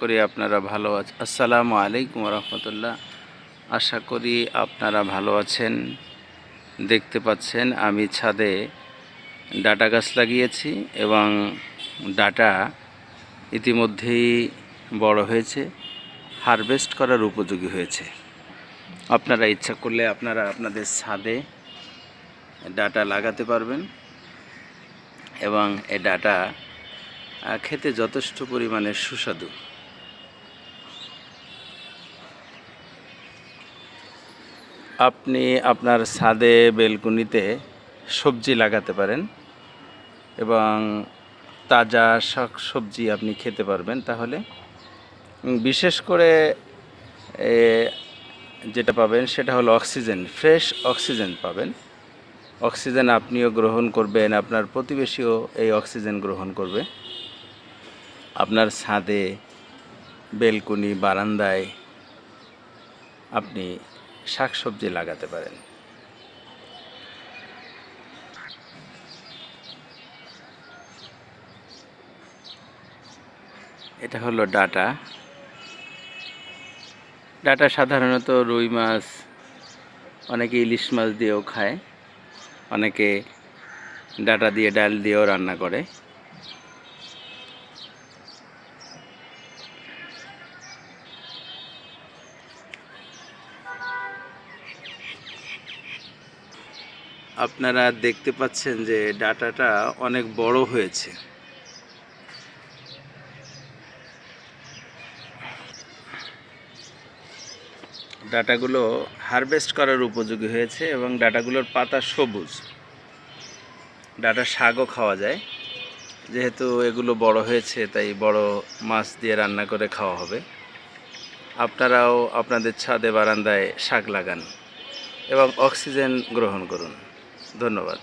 করি আপনারা ভালো আছেন। আসসালামু আলাইকুম রহমতুল্লাহ। আশা করি আপনারা ভালো আছেন। দেখতে পাচ্ছেন আমি ছাদে ডাটা গাছ লাগিয়েছি এবং ডাটা ইতিমধ্যেই বড় হয়েছে, হারভেস্ট করার উপযোগী হয়েছে। আপনারা ইচ্ছা করলে আপনারা আপনাদের ছাদে ডাটা লাগাতে পারবেন এবং এই ডাটা খেতে যথেষ্ট পরিমাণে সুস্বাদু। আপনি আপনার ছাদে বেলকনিতে সবজি লাগাতে পারেন এবং তাজা শাক সবজি আপনি খেতে পারবেন। তাহলে বিশেষ করে যেটা পাবেন সেটা হলো অক্সিজেন, ফ্রেশ অক্সিজেন পাবেন। অক্সিজেন আপনিও গ্রহণ করবেন, আপনার প্রতিবেশীও এই অক্সিজেন গ্রহণ করবে। আপনার ছাদে, বেলকনি, বারান্দায় আপনি শাকসবজি লাগাতে পারেন। এটা হলো ডাটা। ডাটা সাধারণত রুই মাছ, অনেকে ইলিশ মাছ দিয়েও খায়, অনেকে ডাটা দিয়ে ডাল দিয়েও রান্না করে। আপনারা দেখতে পাচ্ছেন যে ডাটাটা অনেক বড় হয়েছে। ডাটাগুলো হারভেস্ট করার উপযোগী হয়েছে এবং ডাটাগুলোর পাতা সবুজ। ডাটা শাকও খাওয়া যায়। যেহেতু এগুলো বড় হয়েছে তাই বড় মাছ দিয়ে রান্না করে খাওয়া হবে। আপনারাও আপনাদের ছাদে বারান্দায় শাক লাগান এবং অক্সিজেন গ্রহণ করুন। ধন্যবাদ।